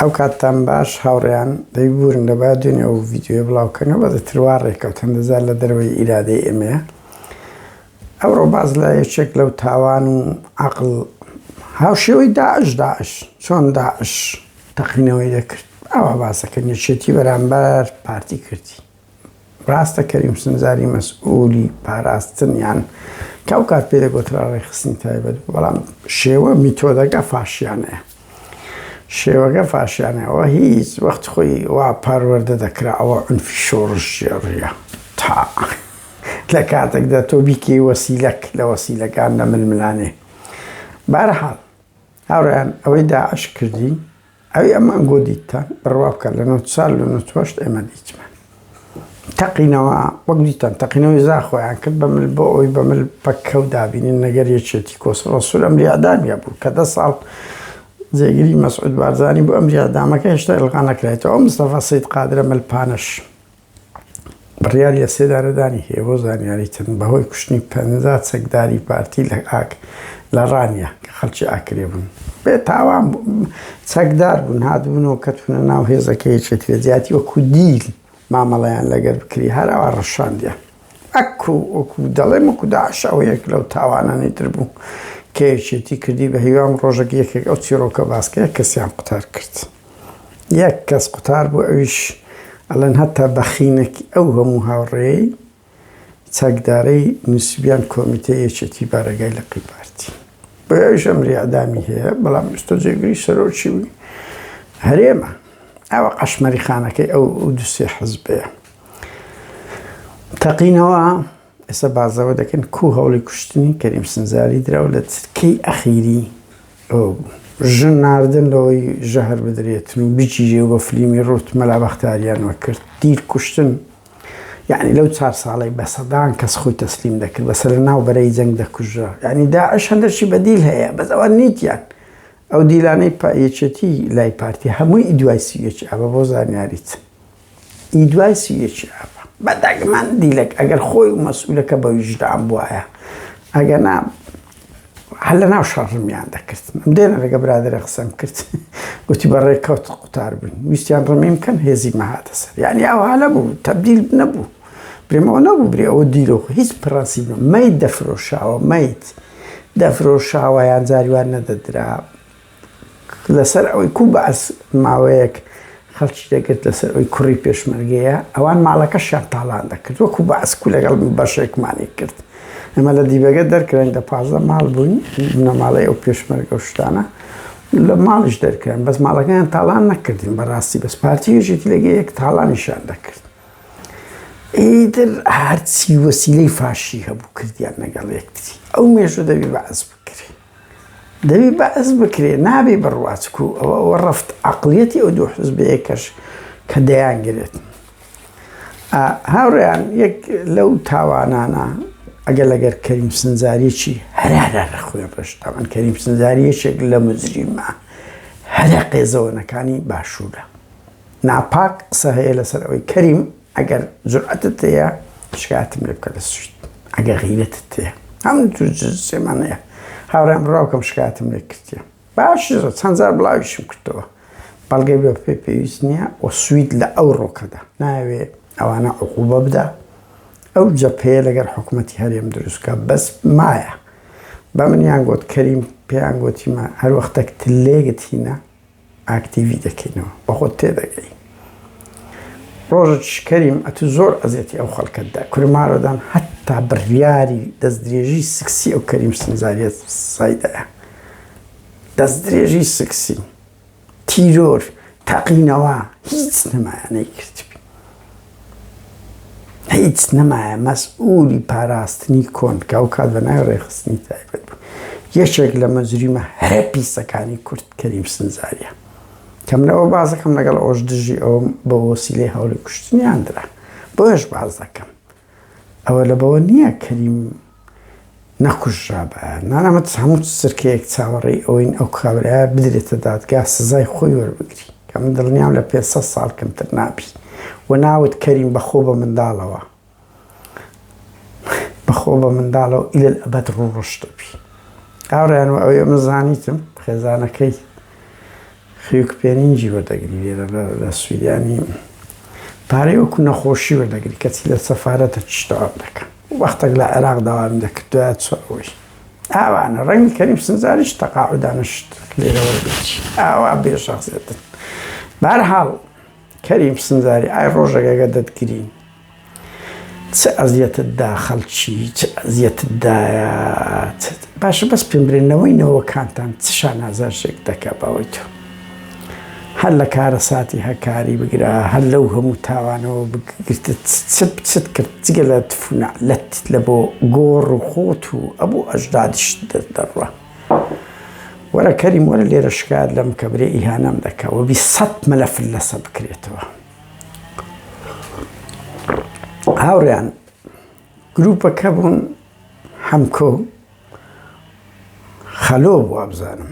ئەو کاتتان باش هاوڕێیان دەیبورن لە بادوێنێ ئەو ڤیدیۆ بڵاوکەنەوە بە دەتروارڕێکەوت هەندەزار لە دەرەوەی ئیرادەی ئێمەیە ئەوڕۆ باز لە یەکێک لەو تاوان و عەقڵ هاوشێوەی داعش چۆن داعش تەقینەوەی دەکرد ئەوە باسەکەن یەکێتی بەرامبەر پارتی کردی ڕاستە کەریم سنجاری مەسئولی پاراستن یان کەو کات پێ دەگوترا ڕێخستنی تایبەت بەڵام شێوە میتۆدەکە فاشیانەیە شێوەکە فاشیانەوە هیچ وەخت خۆی وا پاروەردە دەکرا ئەوە عنفی شۆڕش ژێڕیە تا لە کاتێکدا تۆ بیکەی وەسیلەک لە وەسیلەکان لە ململانێ بەرەحاڵ هاوڕێیان ئەوەی داعش کردی ئەوەی ئەمان گۆ دیتان بڕوا بکە لە ٩ ساڵ لە ٩ ئێمە دیتمان تەقینەوە وەک دیتان تەقینەوەی زاخۆیان کرد بەمل بۆ ئەوی بەمل پەککە و دابینین نەگەر یەکێتی کۆسڕەسوول ئەمریادانیا بوو کە 10 ساڵ جێگیری مەسعود بارزانی بۆ ئەمریادامەکە هێشتا ئێڵغا نەکرێتەوە مستەفا سەید قادرە مەلپانەش بڕیاری لە سێدارەدانی هەیە بۆ زانیاریتن بەهۆی کوشتنی 50 چەکداری پارتی لە ڕانیە کە خەڵکی ئاکرێ بوون بێ تاوان چەکدار بوون هاتبوونەوە کەتونە ناو هێزەکە یەکێتی وەزیاتی وەکو دیل مامەڵەیان لەگەر بکری هەراوە ڕەشاندیە وەکو دەڵێم وەکو داعش ئەو یەک لەو تاوانانی تر بوو کە یەکێتی کردی بە هیوام ڕۆژێک یەکێک ئەو چیرۆکە باسکە یەک کەسیان قوتار کرد یەک کەس قوتار بوو ئەویش ئەڵێن هەتا بەخینێکی ئەو هەموو هاوڕێی چەکدارەی نووسبیان کۆمیتە یەکێتی بارەگای لەقی پارتی بۆ ئەویش ئەمری ئەدامی هەیە بەڵام ئێستا جێگری سەرۆکی بووی هەرێمە ئەوە قەشمەری خانەکەی ئەو دووسێ حزبەیە تەقینەوە ئێستا بازەوە دەکەن کو هەوڵی کوشتنی کەریم سنجاری دراوە لە چرکەی ئەخیری ژن ناردن لەوەی ژەهر بدرێتن و بیچیژێ بە فلیمی ڕوت مەلا بەختاریانوە کرد دیر کوشتن یعنی لەو 4 ساڵی بە سەدان کەس خۆی تەسلیم دەکرد بەسەر لە ناو بەرەی جەنگ دەکوژرا یعنی داعش هەندەرشی بەدیل هەیە بەس ئەوە نیتیان ئەو دیلانەی یەکێتی لای پارتی هەمووی ئیدوای سویەکی ئەوە بۆ زانیاریت ئیدوای سویەکی ئەوە بەداگمان دیلێک ئەگەر خۆی و مەسئولەکە بە ویژدان بووایە ئەگەر نا هەر لە ناو شەڕمیان دەکرد دێنە لەگە برادرە قسەم کرد گوتی بەڕێکەوت قوتار بوون ویستیان ڕەمیم بکەن هێزی مەهاتە سەر یعنی ئەوە نەبوو تەبدیل نەبوو برێمەوە نەبوو برێ ئەوە دیلۆخ هیچ پرەنسیب مەیت دەفرۆشاوە مەیت دەفرۆشاوە یان جاریوان نەدەدرا لەسەر ئەوەی کوو بەعس ماوەیەک خەڵکی دەگرت لەسەر ئەوی کوڕی پێشمەرگەیە ئەوان ماڵەکەشیان تاڵان دەکرد وەکو بەعس کو لەگەڵ بەشێکمانی کرد ئەمە لە دیبەگە دەرکران دە 15 ماڵ بووین نەماڵی ئەو پێشمەرگە و شتانە لە ماڵیش دەرکران بەس ماڵەکەیان تاڵان نەکردین بەڕاستی بەس پارتی یەکێتی لەگە یەک تاڵانیشان دەکرد ئیتر هەرچی وەسیلەی فاشی هەبوو کردیان لەگەڵ یەکتری ئەو مێژوو دەبی بەعس بکرێ دەبی بەعس بکرێ نابێ بڕواچکو ئەوە ڕەفت عەقڵیەتی ئەو دوو حزبەیەکەش کە دەیانگرێت هاوڕێیان یەک لەو تاوانانە ئەگەر لەگەر کەریم سنجاریەکی هەرارە ڕەخوێن ڕێشتاوان کەریم سنجاریەکێک لە مجریمە هەرە قێزەوەنەکانی باشوورە ناپاک قسە هەیە لەسەر ئەوەی کەریم ئەگەر جورئەتت هەیە شکایەتم لێ بکە لە سوید ئەگەر غیرەتت هەیە هەموو سێمان هەیە هاوڕێم ڕاوکەم شکایەتم لێ کردیە باش چەند جار بڵاویشم کردەوە بەڵگەی بە پێویست نییە و سوید لە ئەو ڕۆکەدا ناوێ ئەوانە عقوبە بدە ئەو جەپەیە لەگەر حکوومەتی هەرێم دروستکە بەس مایە بە منیان گوت کەریم پێیان گوتیمە هەر وەختێک تلێگت هینە ئاکتیڤی دەکەینەوە بە خۆت تێدەگەی ڕۆژێک کەریم ئەتو زۆر ئەزیەتی ئەو خەڵکەتدا کورمارۆدان هەتا بڕیاری دەستدرێژی سکسی ئەو کەریم سنجاریە سایدەیە دەستدرێژی سکسی تیرۆر تەقینەوە هیچ نەمایانەی کردبی هیچ نەمایە مەسئولی پاراستنی کۆن کە ئەو کات بە ناوی ڕێخستنی تایبەت بوو یەکێک لە مەجریمە هەرە پیسەکانی کورد کەریم سنجاریە کەم لەوە باز دەکەم لەگەڵ ئەوش دژی ئەوم بە وەسیلەی هەوڵی کوشتنیان درا بۆیش باز دەکەم ئەوە لەبەوە نییە کەریم نەکوژرا بە نانەمەت هەموو سرکەیەک چاوەڕێی ئەوین ئەو کابرایە بدرێتە دادگا سزای خۆی وەربگری کە من دڵنیام لە 500 ساڵ کەمتر نابی و ناوت کەریم بەخۆ بە منداڵەوە بەخۆ بە منداڵەوە ئیلە ئەبەد ڕوو ڕشتەبی ئاوڕیان و ئەوەی ئەمە زانیتم خێزانەکەی خيوك بينينجي وردقري لە سویدانی پارەی وەکو نەخۆشی وەردەگری کەچی لە سەفارەتە تشتەوە دەکەن وەختێک لە عێراق داوام دەکردوایە چۆەوەی ئاوانە ڕەنگی کەریم سنجاریش تەقاعد دانیشت لێرە وەرگرتی ئاوا بێشەخصێتن بەهەرحاڵ کەریم سنجاری ئای ڕۆژێکەکە دەتگرین چه ئەزیەتتدا خەڵکی چه ئەزیەتتدایە باشە بەس پێم برێنەوەی نەوەکانتان چ شانازارشێک دەکا باوەی تۆ هەر لە کارە ساتی هەکاری بگرە هەر لەو هەموو تاوانەوە بگرتە چت کرد جگە لە تفونەلەت لە بۆ گۆڕ و خۆت و ئەبوو ئەژدادیش دەڕوە وەرە کەریم وەرە لێرە شکات لەم کە برێ ئیهانەم دەکەوە بی 100 مەلەفر لەسە بکرێتەوە هاوڕێیان گروپەکە بوون هەمکۆ خەلۆ بوو بزانم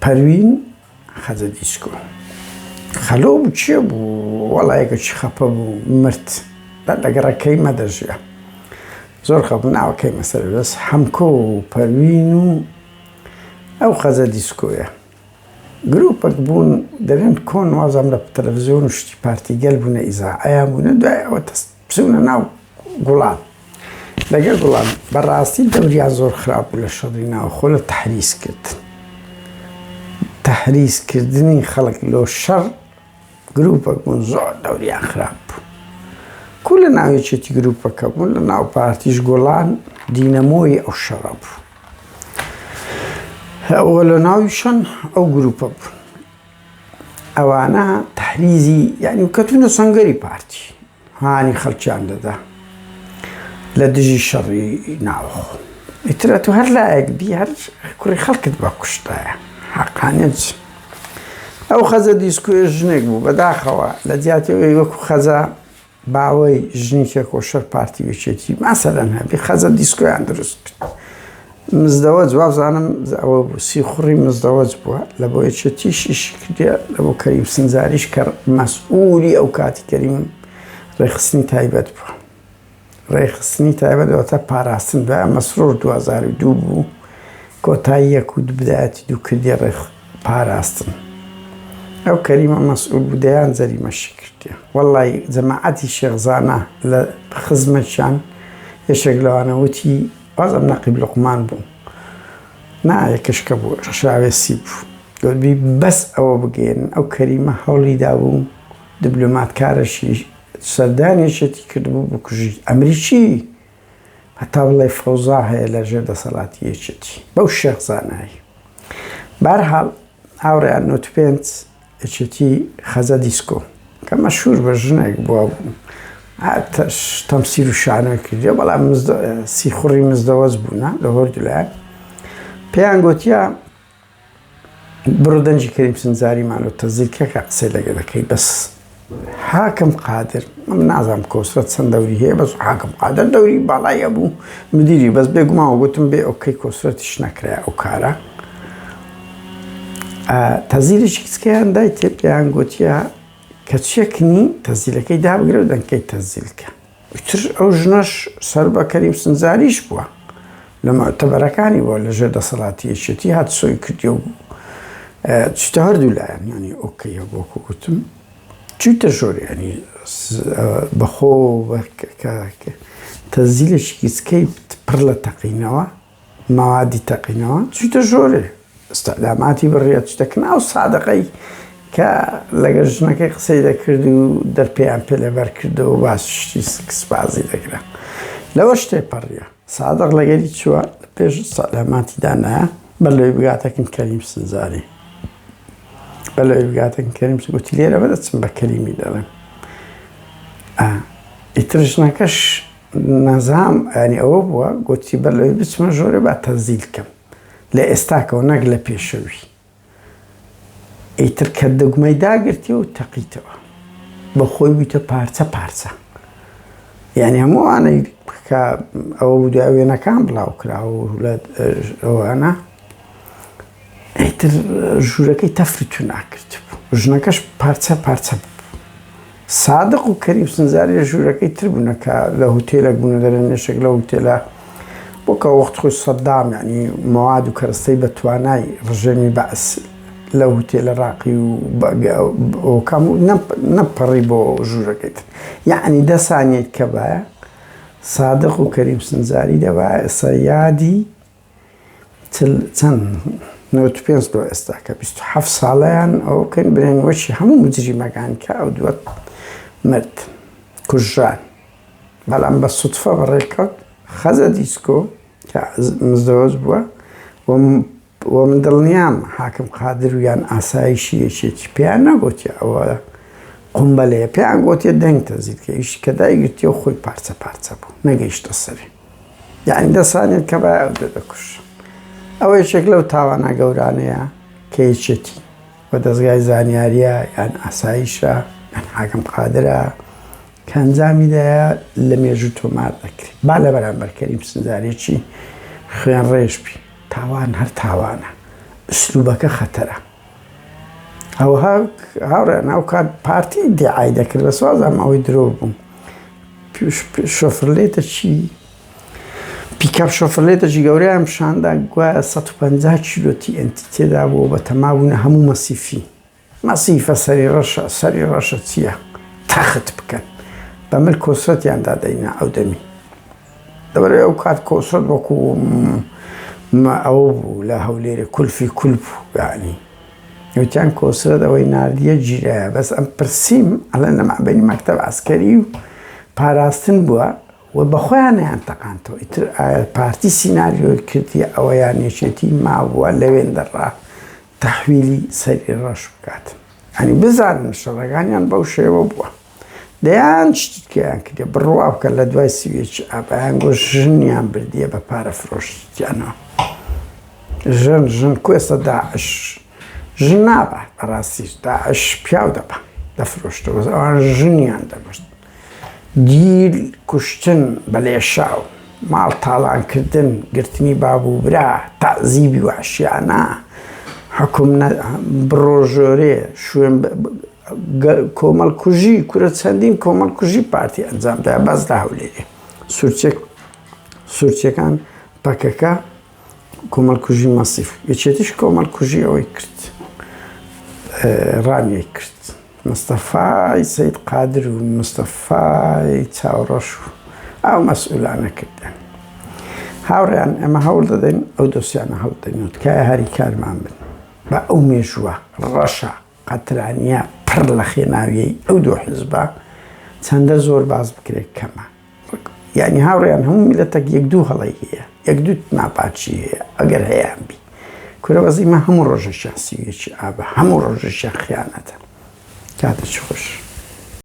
پەروین خەزە دیسکۆ خەلۆ بوو چییە بوو وەڵایەکەکی خەپە بوو مرد لەگەڕەکەی مەدەژە زۆر خەپ ناوەکەی مەسەر بەس هەمکۆ و پەروین و ئەو خەزە دیسکۆیە گروپەک بوون دەرێن کۆن وازام لە تەلەڤیزیۆن و شتی پارتیگەل بوونە ئیزاعەیان بوونە دوای ئەوە بچونە ناو گوڵان لەگەر گوڵان بەڕاستی دەوریان زۆر خراپ بوو لە شەڕی ناوخۆ لە تەحریزکردن تەحریزکردنی خەڵک لۆ شەڕ گروپەک بوون زۆر دەوریان خراپ بوو کو لە ناوێچێتی گروپەکە بوون لە ناو پارتیش گوڵان دینەمۆی ئەو شەڕە بوو ئەوە لە ناویشان ئەو گروپە بوون ئەوانە تەحریزی یعنی کەتونە سەنگەری پارتی هانی خەڵکیان دەدا لە دژی شەڕی ناوخۆ ئیترە تو هەر لایەک بی هەر کوڕی خەڵکت بە کوشتایە حەقانێت ئەو خەزە دیسکۆیە ژنێک بوو بەداخەوە لە جیاتەوەی وەکو خەزە باوەی ژنێکێک خۆشەر پارتی وێچێتی مەسەلەن هەبی خەزە دیسکۆیان دروست کرد مزدەوەج وابزانم ئەوە بوو سی خوڕی مزدەوەج بووە لە بۆ یەکێتی شیشی کردێ لە بۆ کەریم سنجاریش کە مەسئولی ئەو کاتی کەریم ڕێخستنی تایبەت بووە ڕێخستنی تایبەتەوە تا پاراستن دوایە مەسرۆر 2002 بوو کۆتایی یەک و بدایەتی دوو کردێ ڕێخ پاراستن ئەو کەریمە مەسئول بوو دەیان جەریمەشی کردێ وەڵڵی جەماعەتی شێخزانە لە خزمەتیان یەشێک لەوانە وتی بازم نەقیب لوقمان بوو یەکەشکە بوو شاوێسی بوو گوتبی بەس ئەوە بگەێن ئەو کەریمە هەوڵی دابوو دیبلۆماتکارەشی سەردانێشێتی کردبوو بکوژی ئەمریکی هەتا بڵێ فەوزا هەیە لە ژێر دەسەڵاتی یەکێتی بەو شێخزانایی بەهەرحاڵ هاوڕێیان نۆتپێنج یەکێتی خەزە دیسکۆ کە مەشهوور بە ژنێک بووە بوو تەمسیر و شانە کردێ بەڵام سی خوڕی مزدەوەز بوونە لە هۆردولایە پێیان گوتیە بڕۆ دەنجی کەریم سنجاریمانەوە تەزیلکەکە قسەی لەگە دەکەی بەس حاکم قادر من نازانم کۆسرەت چەند دەوری هەیە بەس حاکم قادر دەوری باڵایە بوو مدیری بەس بێگومانەوە گوتم بێ ئۆکەی کۆسرەتیش نەکرای ئەو کارە تەزیلێکی کچکەیان دای تێ پێیان گوتیە کە چێکنی تەزیلەکەی دابگرە و دەنکەی تەزیلکە وتر ئەو ژنەش سەر بە کەریم سنجاریش بووە لە مەعتەبەرەکانی بووە لە ژێر دەسەڵاتی یەکێتی هات سۆی کردی و چتە هەردوو لایەن ینی ئۆکەیە بۆکو گوتم چیتە ژۆر ینی بەخۆ تەزیلێکی کچکەی پڕ لە تەقینەوە مەوادی تەقینەوە چیتە ژۆرێ ئستەعداماتی بڕێت شتێک ناو سادەقەی کە لەگەر ژنەکەی قسەی دەکرد و دەرپێیان پێ لەبەر کردەوە باس شتی کسبازی دەگرە لەوە شتێ پەڕیە سادەق لەگەری چووە پێش ئستەعداماتی دانایە بەلەوەی بگاتەکەن کەریم سنجاری بەلەوەی بگاتەکەن کەریم گوتی لێرە بەدەچم بە کەریمی دەڵێم ئیتر ژنەکەش نەزام ینی ئەوە بووە گوتی بەلەوەی بچمە ژۆرە با تەزیل بکەم لە ئێستاکەەوە نەک لە پێشەوی ئیتر کە دەگمەی داگرتی و تەقیتەوە بە خۆی بوویتە پارچە پارچە یعنی هەمووانەی کە ئەوە دوایوێنەکان بڵاو کراوە لە ئەوانە ئیتر ژوورەکەی تەفری تو ناکرد بوو ژنەکەش پارچە پارچە بوو سادق و کەریم سنجاری ژوورەکەی تر بوونە کە لە هوتێلێک بوونە دەرە نێشێک لە هوتێلە بۆ کە وەخت خۆی سەدام ینی مەواد و کەرەستەی بە توانای ڕژێمی بەعس لە هوتێلە ڕاقی و کەم نەپەڕی بۆ ژوورەکەیت یعنی 10 سانیەت کە بایە سادق و کەریم سنجاری دەبا ئێستا یادی چەند 95 دۆ ئێستا کە 27 ساڵەیان ئەو بکەن برێن وەچی هەموو مجریمەکان کە ئەو دووەت مرد کوژران بەڵام بە سوتفە بەڕێکەوت خەزە دیسکۆ کە مزدەوەز بووە و من دڵنیام حاکم قادر و یان ئاسایشی یەکێکی پێیان نەگوتیە ئەوە قومبەلەیە پێیان گوتیە دەنگتە زیدکە ئیش کە دایگرتیە و خۆی پارچە پارچە بوو نەگەیشتە سەری یعنی 10 سانیەت کە بای ئەو دەدەکوژ ئەوە یەکێک لەو تاوانە گەورانەیە کە یەکێتی بە دەستگای زانیاریە یان ئاسایشە یان حاکم قادرە کە ئەنجامیدایە لە مێژوو تۆمار دەکرێت با لە بەرامبەر کەریم سنجارێکی خوێن ڕێژبی تاوان هەر تاوانە ئوسلوبەکە خەتەرە هاوڕێ ناو کات پارتی دیعای دەکرد بە سوازم ئەوەی درۆ بووم شۆفرلێتە چی پیکاپ شۆفرلێتەکی گەورەیان پیشاندا گوایە 150 کیلۆتی ئەنتی تێدا بوو بە تەمابوونە هەموو مەسیفە سەری ڕەشە چییە تەخت بکەن بەمر کۆسرەتیاندا دەینا ئەو دەمی دەبەرێ ئەو کات کۆسرەت وەکو ئەوە بوو لە هەولێرە کولفی کولپ یعنی وتیان کۆسرەت ئەوەی ناردیە گیرایە بەس ئەم پرسییم ئەڵێ لە مابەینی مەکتەب عەسکەری و پاراستن بووە و بەخۆیان نەیان تەقانتەوە ئیتر پارتی سیناریۆی کردی ئەوە یانێچێتی مابووە لەوێن دەڕا تەحویلی سەری ڕەش بکات ئەنی بزانن شەڕەکانیان بەو شێوە بووە دەیان شتیکەیان کردێ بڕوا بکە لە دوای سوێکی ئابیان گۆ ژنیان بردیە بە پارە فرۆشتیانەوە ژن کوێستە داعش ژن نابە بەڕاستیش داعش پیاو دەبە دەفرۆشتەوە ئەوان ژنیان دەبشت گیر کوشتن بە لێشاو ماڵ تاڵانکردن گرتنی بابوو برا تەعزیبی وحشیانە حکوم بڕۆژۆرێ شوێن کۆمەڵکوژی کورە چەندین کۆمەڵکوژی پارتی ئەنجامدایە باز لە هەولێرێ سوورچەکان پەکەکە کۆمەڵکوژی مەسیف یەکێتیش کۆمەڵکوژی ئەوەی کرد ڕانیەی کرد مستەفای سەید قادر و مستەفای چاوڕەش و ئەو مەسئولانە کردن هاوڕێیان ئێمە هەوڵ دەدەین ئەو دۆسیانە هەوڵ دەین تکایە هەری کارمان بن بە ئەو مێژووە ڕەشە قەترانیە پڕ لە خێناویەی ئەو دوو حیزبە چەندە زۆر باز بکرێت کەمە یعنی هاوڕێیان هەموو میلەتێک یەک دوو هەڵەی هەیە یەک دوو ناپاچی هەیە ئەگەر هەیەیان بی کورە بەزیمە هەموو ڕۆژێکیان سیوێکی ئابە هەموو ڕۆژێکیان خیانەتە کاتێکی خۆش